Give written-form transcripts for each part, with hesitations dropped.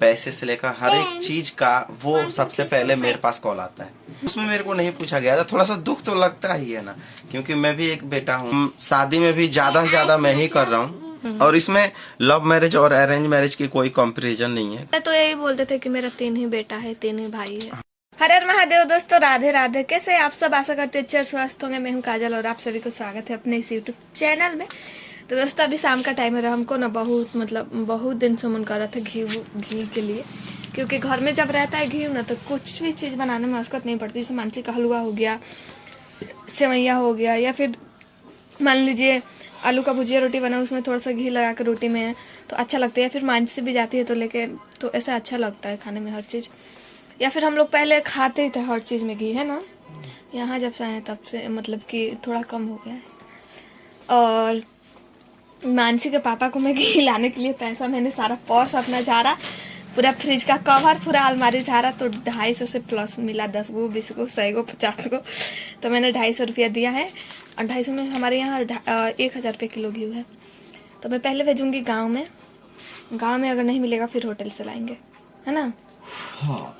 पैसे से लेकर हर एक चीज का वो सबसे पहले मेरे पास कॉल आता है। उसमें मेरे को नहीं पूछा गया था, थोड़ा सा दुख तो लगता ही है ना, क्योंकि मैं भी एक बेटा हूँ। शादी में भी ज्यादा से ज्यादा मैं ही कर रहा हूँ, और इसमें लव मैरिज और अरेंज मैरिज की कोई कंपैरिजन नहीं है। हाँ।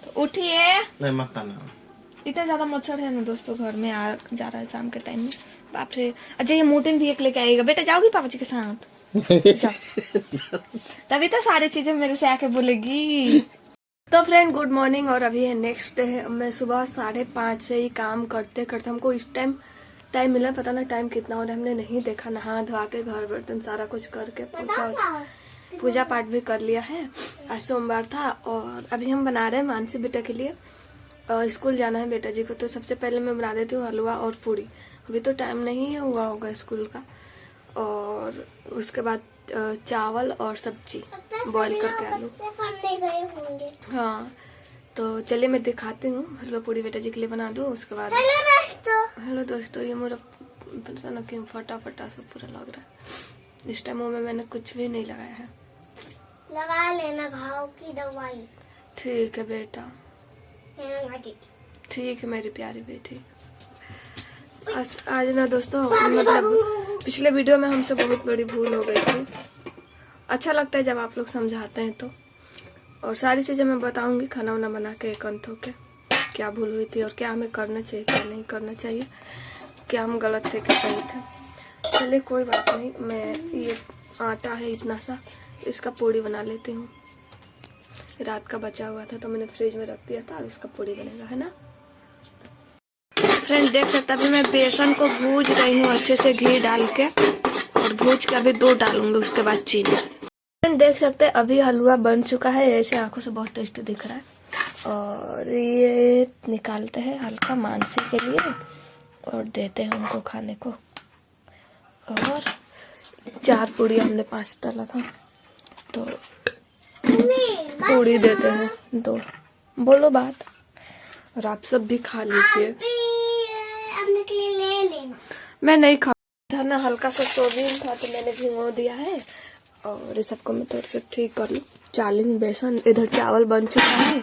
तो उठिए, नहीं मत आना। इतना ज्यादा मच्छर है ना दोस्तों, घर में आ जा रहा है शाम के टाइम में। बाप रे। अच्छा ये मोटिन भी एक लेके आएगा। बेटा जाओगी पापा जी के साथ? जाओ। तभी तो सारी चीजें मेरे से आके बोलेगी। तो फ्रेंड गुड मॉर्निंग, और अभी है नेक्स्ट डे है। मैं सुबह 5:30 से ही काम करते करते, हमको इस टाइम मिला, पता ना टाइम कितना हो रहा है, हमने नहीं देखा। नहा धोआ के घर बर्तन सारा कुछ करके पूजा पाठ भी कर लिया है। आज सोमवार था, और अभी हम बना रहे हैं मानसी बेटा के लिए। स्कूल जाना है बेटा जी को, तो सबसे पहले मैं बना देती हूँ हलवा और पूरी। अभी तो टाइम नहीं हुआ होगा स्कूल का। और उसके बाद चावल और सब्जी बॉईल करके आलू। हाँ तो चलिए मैं दिखाती हूँ। हलवा पूरी बेटा जी के लिए बना दो, उसके बाद हेलो दोस्तों, ये मेरा फटा सब पूरा लग रहा है। इस टाइम मुँह में मैंने कुछ भी नहीं लगाया है। लगा लेना घाव की दवाई। ठीक है बेटा, ठीक है मेरी प्यारी बेटी। आज ना दोस्तों, मतलब पिछले वीडियो में हमसे बहुत बड़ी भूल हो गई थी। अच्छा लगता है जब आप लोग समझाते हैं तो, और सारी चीजें मैं बताऊंगी खाना वाना बना के एक अंत होके, क्या भूल हुई थी और क्या हमें करना चाहिए क्या नहीं करना चाहिए, क्या हम गलत थे क्या सही थे। चलिए कोई बात नहीं, मैं ये आटा है इतना सा, इसका पूड़ी बना लेती हूँ। रात का बचा हुआ था तो मैंने फ्रिज में रख दिया था, और इसका पूड़ी बनेगा, है ना। फ्रेंड देख सकते अभी मैं बेसन को भूज रही हूँ अच्छे से घी डाल के, और भूज के अभी 2 डालूंगी, उसके बाद चीनी। फ्रेंड देख सकते हैं अभी हलवा बन चुका है, ऐसे आंखों से बहुत टेस्टी दिख रहा है। और ये निकालते हैं हल्का मानसी के लिए और देते हैं उनको खाने को। और 4 पूड़ी हमने 5 तला था, तो पूड़ी देते हैं 2। बोलो बात। और आप सब भी खा लीजिए। मैं नहीं खा था ना, हल्का सा सोयाबीन था तो मैंने भिगो दिया है। और इस सबको मैं थोड़ा सा ठीक कर लूँ। चाली हूँ बेसन, इधर चावल बन चुका है,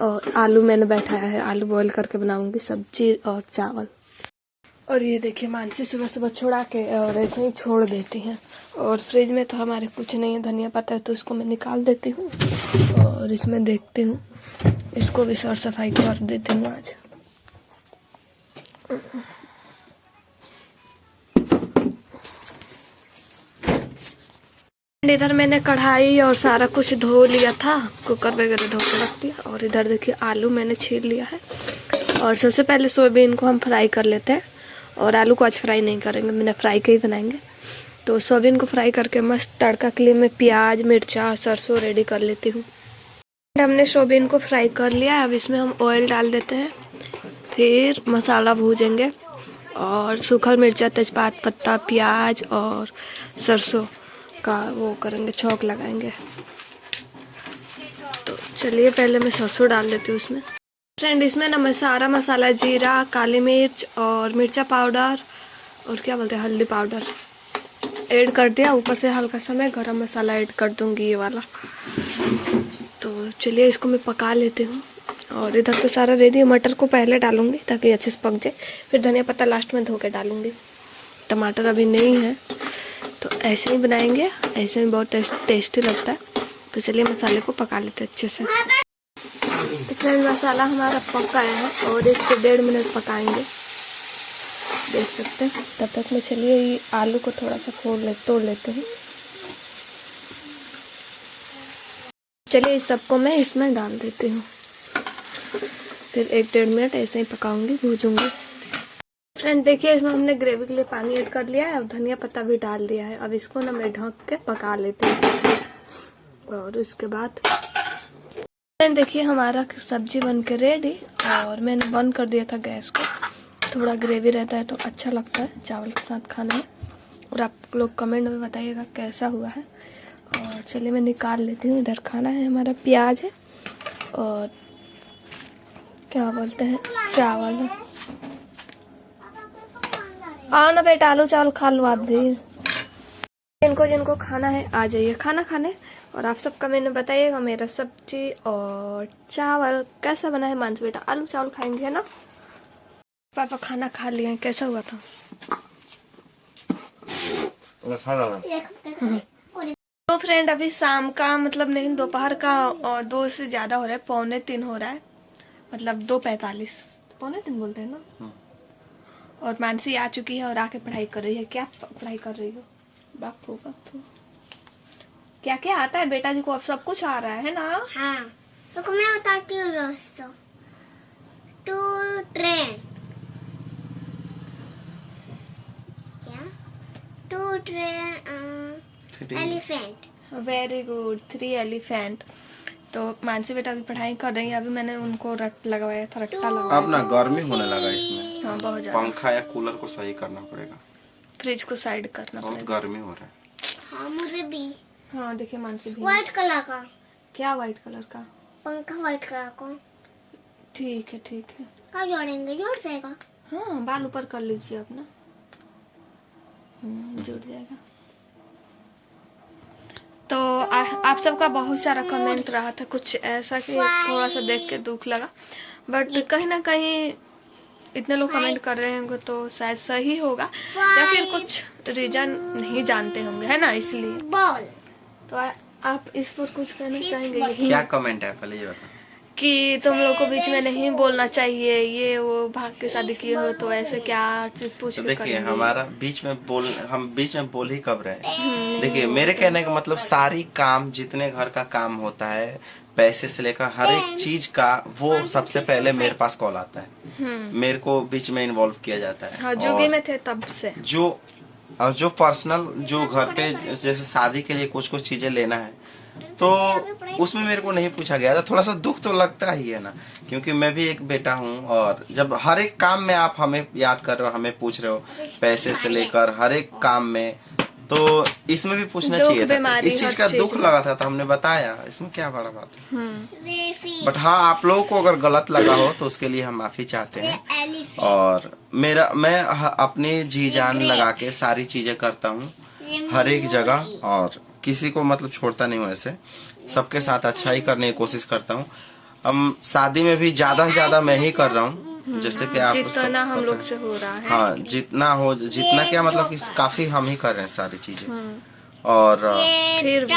और आलू मैंने बैठाया है, आलू बॉईल करके बनाऊंगी सब्जी और चावल। और ये देखिए मानसी सुबह सुबह छुड़ा के और ऐसे ही छोड़ देती हैं। और फ्रिज में तो हमारे कुछ नहीं है, धनिया पत्ता है, तो इसको मैं निकाल देती हूँ। और इसमें देखती हूँ, इसको भी सर सफाई कर देती हूँ आज। इधर मैंने कढ़ाई और सारा कुछ धो लिया था, कुकर वगैरह धो के रख दिया। और इधर देखिए आलू मैंने छील लिया है। और सबसे पहले सोयाबीन को हम फ्राई कर लेते हैं, और आलू को आज फ्राई नहीं करेंगे, मैंने फ्राई के ही बनाएंगे। तो सोयाबीन को फ्राई करके मस्त तड़का के लिए मैं प्याज मिर्चा सरसों रेडी कर लेती हूँ। हमने सोयाबीन को फ्राई कर लिया, अब इसमें हम ऑयल डाल देते हैं, फिर मसाला भूजेंगे, और सूखा मिर्चा तेजपात पत्ता प्याज और सरसों का वो करेंगे, छौंक लगाएंगे। तो चलिए पहले मैं सरसों डाल देती हूँ उसमें। फ्रेंड इसमें ना मैं सारा मसाला जीरा काली मिर्च और मिर्चा पाउडर और क्या बोलते हैं हल्दी पाउडर ऐड कर दिया। ऊपर से हल्का सा मैं गरम मसाला ऐड कर दूंगी, ये वाला। तो चलिए इसको मैं पका लेती हूँ। और इधर तो सारा रेडी है, मटर को पहले डालूंगी ताकि अच्छे से पक जाए, फिर धनिया पत्ता लास्ट में धो के डालूंगी। टमाटर अभी नहीं है, तो ऐसे ही बनाएंगे, ऐसे ही बहुत टेस्टी लगता है। तो चलिए मसाले को पका लेते हैं अच्छे से। तो फ्रेंड मसाला हमारा पक गया है और 1 से 1.5 मिनट पकाएंगे, देख सकते हैं। तब तक मैं चलिए ये आलू को थोड़ा सा तोड़ लेते हैं। चलिए इस सबको मैं इसमें डाल देती हूँ, फिर 1-1.5 मिनट ऐसे ही पकाऊंगी, भूजूंगी। फ्रेंड देखिए इसमें हमने ग्रेवी के लिए पानी ऐड कर लिया है और धनिया पत्ता भी डाल दिया है। अब इसको ना मैं ढक के पका लेती हूँ और उसके बाद फ्रेंड देखिए हमारा सब्जी बन के रेडी और मैंने बंद कर दिया था गैस को। थोड़ा ग्रेवी रहता है तो अच्छा लगता है चावल के साथ खाने में। और आप लोग कमेंट में बताइएगा कैसा हुआ है। और चलिए मैं निकाल लेती हूँ। इधर खाना है हमारा, प्याज है और क्या बोलते हैं चावल है। आओ ना बेटा, आलू चावल खा लो आप भी। जिनको खाना है आ जाइए खाना खाने। और आप सब कमेंट में बताइएगा मेरा सब्जी और चावल कैसा बना है। मानस बेटा आलू चावल खाएंगे है ना। पापा खाना खा लिए, कैसा हुआ था? तो फ्रेंड अभी शाम का मतलब नहीं, दोपहर का 2 से ज्यादा हो रहा है, 2:45 हो रहा है, मतलब 2:45, 2:45 बोलते हैं ना। और मानसी आ चुकी है और आके पढ़ाई कर रही है। क्या पढ़ाई कर रही हो? बापू क्या क्या आता है बेटा जी को? अब सब कुछ आ रहा है ना। हाँ तो मैं बताती हूँ दोस्तों। टू ट्रेन, क्या? Two train elephant. Very good, 3 elephant. तो मानसी बेटा अभी पढ़ाई कर रही है। अभी मैंने उनको रट लगवाया था, रट्टा लगवाया। अब ना गर्मी होने लगा इसमें। हाँ बहुत ज्यादा। पंखा या कूलर को सही करना पड़ेगा, फ्रिज को साइड करना बहुत पड़ेगा। गर्मी हो रहा है। हाँ मुझे भी। हाँ देखिए मानसी भी। व्हाइट कलर का क्या? व्हाइट कलर का पंखा, व्हाइट कलर का। ठीक है ठीक है। कब जोड़ेंगे? जोड़ देगा। हाँ बाल ऊपर कर लीजिए अपना, जुड़ जाएगा। तो आप सबका बहुत सारा कमेंट रहा था कुछ ऐसा कि थोड़ा सा देख के दुख लगा, बट कहीं ना कहीं इतने लोग कमेंट कर रहे होंगे तो शायद सही होगा या फिर कुछ रीजन नहीं जानते होंगे, है ना, इसलिए। बॉल। तो आप इस पर कुछ कहना चाहेंगे? यही क्या कमेंट है पहले ये बता। कि तुम लोग को बीच में नहीं बोलना चाहिए, ये वो भाग के शादी किए हो तो ऐसे क्या चीज पूछ तो के देखिए करेंगे? हमारा हम बीच में बोल ही कब रहे। देखिए मेरे कहने का मतलब सारी काम, जितने घर का काम होता है, पैसे से लेकर हर एक चीज का, वो सबसे पहले मेरे पास कॉल आता है। मेरे को बीच में इन्वॉल्व किया जाता है। हाँ जोगी में थे तब से। जो पर्सनल, जो घर पे जैसे शादी के लिए कुछ चीजें लेना है तो उसमें मेरे को नहीं पूछा गया था। थोड़ा सा दुख तो लगता ही है ना, क्योंकि मैं भी एक बेटा हूँ। और जब हर एक काम में आप हमें याद कर रहे हो, हमें पूछ रहे हो, पैसे से लेकर हर एक काम में, तो इसमें भी पूछना चाहिए था। इस चीज का दुख लगा था तो हमने बताया, इसमें क्या बड़ा बात है। बट हाँ, आप लोगों को अगर गलत लगा हो तो उसके लिए हम माफी चाहते हैं। और मैं अपनी जी जान लगा के सारी चीजें करता हूँ हर एक जगह, और किसी को मतलब छोड़ता नहीं हूँ। ऐसे सबके साथ अच्छा ही करने की कोशिश करता हूँ। हम शादी में भी ज्यादा से ज्यादा मैं ही कर रहा हूँ, जैसे कि आप जितना हम लोग से हो रहा है। हाँ जितना क्या मतलब कि काफी हम ही कर रहे हैं सारी चीजें। और फिर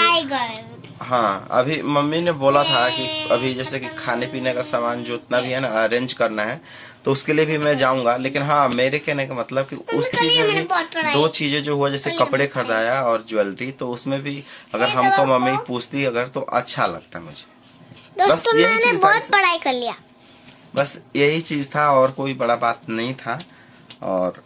हाँ, अभी मम्मी ने बोला था कि अभी जैसे कि खाने पीने का सामान जितना भी है ना अरेंज करना है, तो उसके लिए भी मैं जाऊंगा। लेकिन हाँ, मेरे कहने का मतलब कि उस चीज में भी 2 चीजें जो हुआ, जैसे कपड़े खरीदाया और ज्वेलरी, तो उसमें भी अगर हमको मम्मी पूछती अगर तो अच्छा लगता मुझे। बस यही चीज था, बहुत पढ़ाई कर लिया। बस यही चीज था और कोई बड़ा बात नहीं था। और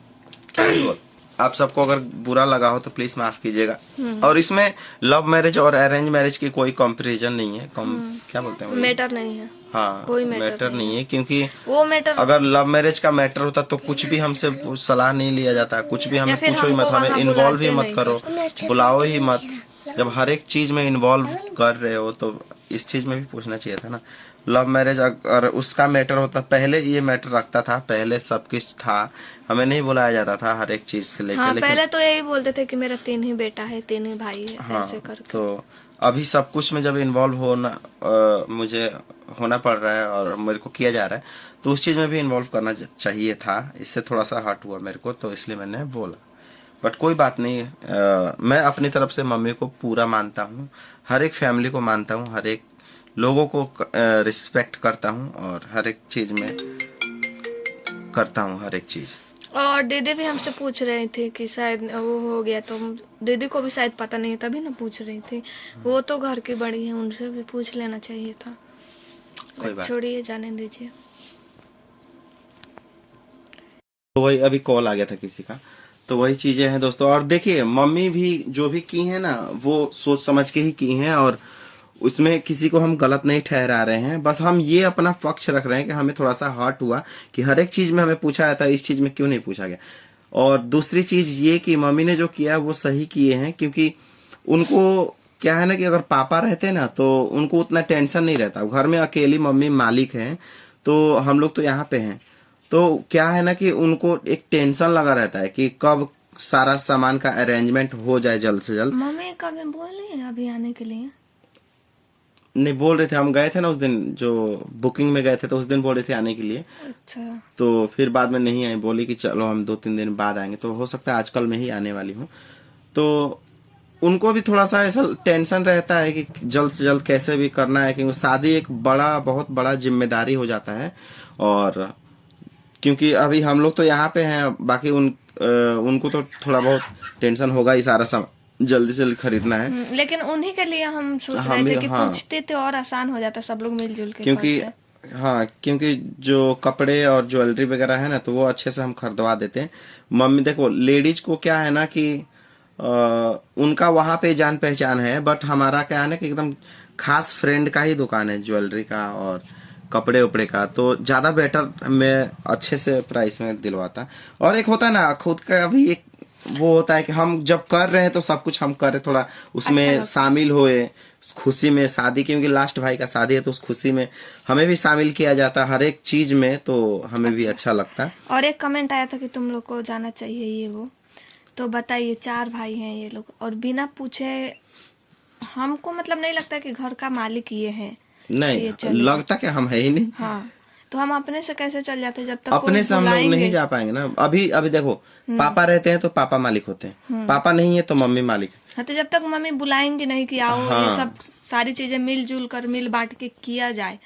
क्या ही बोल, आप सबको अगर बुरा लगा हो तो प्लीज माफ कीजिएगा। और इसमें लव मैरिज और अरेंज मैरिज की कोई कंपैरिजन नहीं है, क्या बोलते हैं, मैटर नहीं है। हाँ, कोई मैटर नहीं है, क्योंकि वो मैटर, अगर लव मैरिज का मैटर होता तो कुछ भी हमसे सलाह नहीं लिया जाता, कुछ भी हमें पूछो ही मत, हमें इन्वॉल्व ही मत करो, बुलाओ ही मत। जब हर एक चीज में इन्वॉल्व कर रहे हो तो इस चीज में भी पूछना चाहिए था ना। लव मैरिज अगर उसका मैटर होता, पहले ये मैटर रखता था, पहले सब कुछ था, हमें नहीं बुलाया जाता था हर एक चीज से लेकर। हाँ, लेकिन पहले तो यही बोलते थे कि मेरा 3 ही बेटा है, 3 ही भाई है, हाँ, ऐसे करके। तो अभी सब कुछ में जब इन्वॉल्व होना मुझे होना पड़ रहा है और मेरे को किया जा रहा है, तो उस चीज में भी इन्वॉल्व करना चाहिए था। इससे थोड़ा सा हर्ट हुआ मेरे को, तो इसलिए मैंने बोला। बट कोई बात नहीं, मैं अपनी तरफ से मम्मी को पूरा मानता हूँ, हर एक फैमिली को मानता हूँ, हर एक लोगों को रिस्पेक्ट करता हूँ और हर एक चीज में करता हूँ, हर एक चीज। और दीदी भी हमसे पूछ रही थी कि शायद वो हो गया, तो दीदी को भी शायद पता नहीं, तभी ना पूछ रही थी। वो तो घर की बड़ी है, उनसे भी पूछ लेना चाहिए था। कोई बात, छोड़िए, जाने दीजिए। तो वही अभी कॉल आ गया था किसी का, तो वही चीजें हैं दोस्तों। और देखिए मम्मी भी जो भी की है ना, वो सोच समझ के ही की हैं, और उसमें किसी को हम गलत नहीं ठहरा रहे हैं। बस हम ये अपना पक्ष रख रहे हैं कि हमें थोड़ा सा हर्ट हुआ कि हर एक चीज में हमें पूछा जाता है, इस चीज में क्यों नहीं पूछा गया। और दूसरी चीज ये कि मम्मी ने जो किया है वो सही किए हैं, क्योंकि उनको क्या है ना कि अगर पापा रहते ना तो उनको उतना टेंशन नहीं रहता। घर में अकेली मम्मी मालिक हैं, तो हम लोग तो यहाँ पे हैं, तो क्या है ना कि उनको एक टेंशन लगा रहता है कि कब सारा सामान का अरेंजमेंट हो जाए जल्द से जल्द। मम्मी कभी बोले अभी आने के लिए? नहीं बोल रहे थे, हम गए थे ना उस दिन जो बुकिंग में गए थे, तो उस दिन बोल रहे थे आने के लिए। अच्छा। तो फिर बाद में नहीं आई, बोली कि चलो हम 2-3 दिन बाद आएंगे, तो हो सकता है आजकल में ही आने वाली हूँ। तो उनको भी थोड़ा सा ऐसा टेंशन रहता है कि जल्द से जल्द कैसे भी करना है, क्योंकि शादी एक बहुत बड़ा जिम्मेदारी हो जाता है। और क्योंकि अभी हम लोग तो यहाँ पे हैं, बाकी उनको तो थोड़ा बहुत टेंशन होगा ही, सारा सामान जल्दी से खरीदना है। लेकिन उन्हीं के लिए हम सोच रहे थे कि पूछते तो और आसान हो जाता, सब लोग मिलजुल के क्योंकि करते। हाँ, क्योंकि जो कपड़े और ज्वेलरी वगैरह है ना, तो वो अच्छे से हम खरीदवा देते हैं। मम्मी देखो, लेडीज को क्या है ना कि उनका वहां पे जान पहचान है, बट हमारा क्या है ना कि एकदम खास फ्रेंड का ही दुकान है ज्वेलरी का और कपड़े उपड़े का, तो ज्यादा बेटर मैं अच्छे से प्राइस में दिलवाता। और एक होता है ना खुद का भी एक वो होता है कि हम जब कर रहे हैं तो सब कुछ हम कर रहे, थोड़ा उसमें अच्छा शामिल हुए, खुशी में। शादी क्योंकि लास्ट भाई का शादी है, तो उस खुशी में हमें भी शामिल किया जाता है हर एक चीज में, तो हमें भी अच्छा लगता है। और एक कमेंट आया था कि तुम लोग को जाना चाहिए ये वो, तो बताइए 4 भाई हैं ये लोग, और बिना पूछे हमको मतलब नहीं लगता कि घर का मालिक ये है। नहीं लगता कि हम है ही नहीं। हाँ, तो हम अपने से कैसे चल जाते जब तक अपने से हम लोग नहीं जा पाएंगे ना। अभी देखो, पापा रहते हैं तो पापा मालिक होते हैं, पापा नहीं है तो मम्मी मालिक है। हाँ, तो जब तक मम्मी बुलाएंगे नहीं कि आओ, हाँ। ये सब सारी चीजें मिलजुल कर मिल बांट के किया जाए,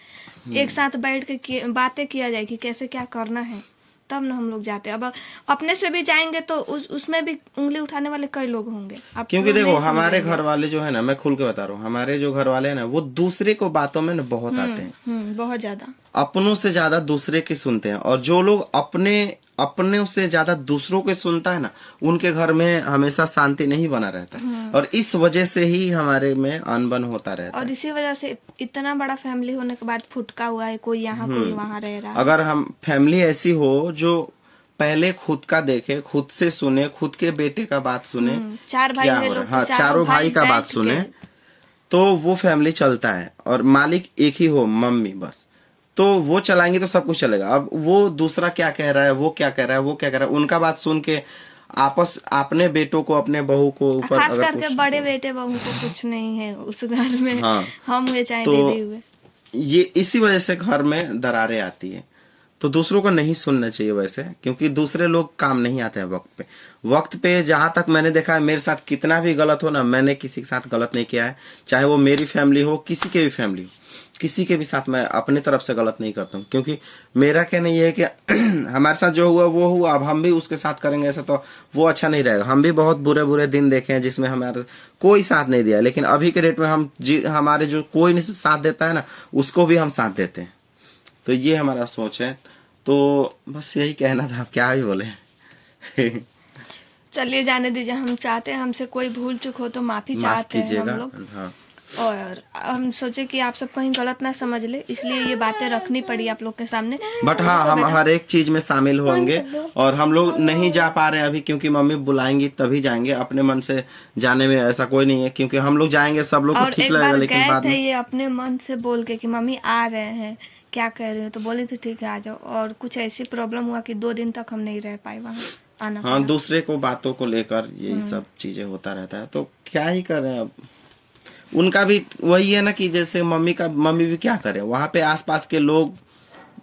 एक साथ बैठ के बातें किया जाए कि कैसे क्या करना है, तब ना हम लोग जाते। अब अपने से भी जाएंगे तो उसमें भी उंगली उठाने वाले कई लोग होंगे। क्योंकि देखो हमारे घर वाले जो है ना, मैं खुल के बता रहा हूँ, हमारे जो घर वाले हैं ना, वो दूसरे को बातों में ना बहुत आते हैं, बहुत ज्यादा, अपनों से ज्यादा दूसरे की सुनते हैं। और जो लोग अपने से ज्यादा दूसरों के सुनता है ना, उनके घर में हमेशा शांति नहीं बना रहता है। और इस वजह से ही हमारे में अनबन होता रहता है। और इसी वजह से इतना बड़ा फैमिली होने के बाद फुटका हुआ है, कोई यहाँ कोई वहाँ रह रहा है। अगर हम फैमिली ऐसी हो जो पहले खुद का देखे, खुद से सुने, खुद के बेटे का बात सुने, 4 भाई क्या है हो रहा लोग, है, हाँ, चारों भाई का बात सुने, तो वो फैमिली चलता है। और मालिक एक ही हो, मम्मी बस, तो वो चलाएंगे तो सब कुछ चलेगा। अब वो दूसरा क्या कह रहा है, वो क्या कह रहा है, वो क्या कह रहा है, उनका बात सुन के अपने बेटों को, अपने बहू को ऊपर, खास करके बड़े बेटे बहू को कुछ नहीं है उस घर में। हाँ, हम हुए चाहे तो दीदी हुए, ये इसी वजह से घर में दरारें आती है। तो दूसरों को नहीं सुनना चाहिए वैसे, क्योंकि दूसरे लोग काम नहीं आते हैं वक्त पे। जहां तक मैंने देखा है, मेरे साथ कितना भी गलत हो ना, मैंने किसी के साथ गलत नहीं किया है, चाहे वो मेरी फैमिली हो, किसी के भी फैमिली हो, किसी के भी साथ मैं अपनी तरफ से गलत नहीं करता हूँ। क्योंकि मेरा कहना ये है कि हमारे साथ जो हुआ वो हुआ, अब हम भी उसके साथ करेंगे ऐसा तो वो अच्छा नहीं रहेगा। हम भी बहुत बुरे दिन देखे हैं जिसमें हमारा कोई साथ नहीं दिया, लेकिन अभी के डेट में हमारे जो कोई नहीं साथ देता है ना, उसको भी हम साथ देते हैं। तो ये हमारा सोच है। तो बस यही कहना था, क्या ही बोले। चलिए जाने दीजिए। हम चाहते हैं हमसे कोई भूल चूक हो तो माफी चाहते हैं हम लोग। हाँ। और हम सोचे कि आप सब कहीं गलत ना समझ ले, इसलिए ये बातें रखनी पड़ी आप लोग के सामने। बट हाँ, हम हर एक चीज में शामिल होंगे। और हम लोग नहीं जा पा रहे अभी, क्योंकि मम्मी बुलाएंगी तभी जाएंगे। अपने मन से जाने में ऐसा कोई नहीं है, क्योंकि हम लोग जाएंगे सब लोग को ठीक लगेगा, लेकिन बाद में ये अपने मन से बोल के कि मम्मी आ रहे हैं, क्या कह रहे हो, तो बोले थे ठीक है आ जाओ। और कुछ ऐसी प्रॉब्लम हुआ कि 2 दिन तक हम नहीं रह पाए वहाँ, आना हाँ, दूसरे को बातों को लेकर यही सब चीजें होता रहता है। तो क्या ही कर रहे हैं अब, उनका भी वही है ना कि जैसे मम्मी भी क्या करे, वहां पे आसपास के लोग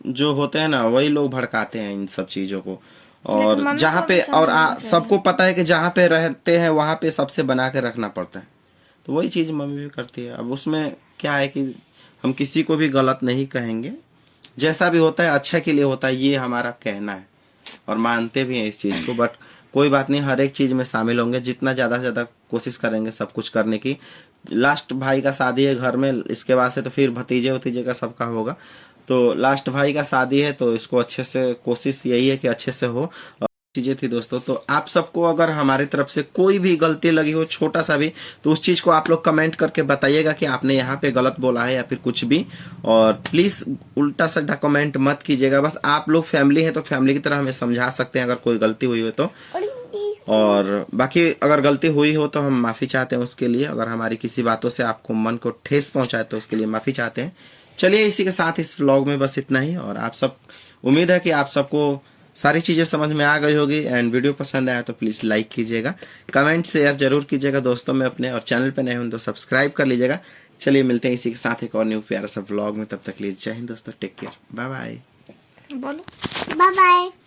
जो होते हैं ना, वही लोग भड़काते हैं इन सब चीजों को। और मम्मी जहाँ को पे भी और समझना चाहिए। सबको पता है कि जहाँ पे रहते हैं वहां पे सबसे बना के रखना पड़ता है, तो वही चीज मम्मी भी करती है। अब उसमें क्या है कि हम किसी को भी गलत नहीं कहेंगे, जैसा भी होता है अच्छा के लिए होता है, ये हमारा कहना है और मानते भी हैं इस चीज को। बट कोई बात नहीं, हर एक चीज में शामिल होंगे, जितना ज्यादा से ज्यादा कोशिश करेंगे सब कुछ करने की। लास्ट भाई का शादी है घर में, इसके बाद से तो फिर भतीजे उतीजे का सबका होगा। तो लास्ट भाई का शादी है, तो इसको अच्छे से, कोशिश यही है कि अच्छे से हो। और चीजें थी दोस्तों, तो आप सबको अगर हमारी तरफ से कोई भी गलती लगी हो, छोटा सा भी, तो उस चीज को आप लोग कमेंट करके बताइएगा कि आपने यहाँ पे गलत बोला है या फिर कुछ भी। और प्लीज उल्टा सीधा कमेंट मत कीजिएगा, बस आप लोग फैमिली है तो फैमिली की तरह हमें समझा सकते हैं अगर कोई गलती हुई हो तो। और बाकी अगर गलती हुई हो तो हम माफी चाहते हैं उसके लिए। अगर हमारी किसी बातों से आपको मन को ठेस पहुंचाए तो उसके लिए माफी चाहते हैं। चलिए, इसी के साथ इस व्लॉग में बस इतना ही। और आप सब, उम्मीद है कि आप सबको सारी चीजें समझ में आ गई होगी। एंड वीडियो पसंद आया तो प्लीज लाइक कीजिएगा, कमेंट शेयर जरूर कीजिएगा दोस्तों में अपने, और चैनल पे नए हो तो सब्सक्राइब कर लीजिएगा। चलिए, मिलते हैं इसी के साथ एक और न्यू प्यारा सा व्लॉग में। तब तक लिए जय हिंद दोस्तों, टेक केयर, बाय बाय। बोलो बाय बाय।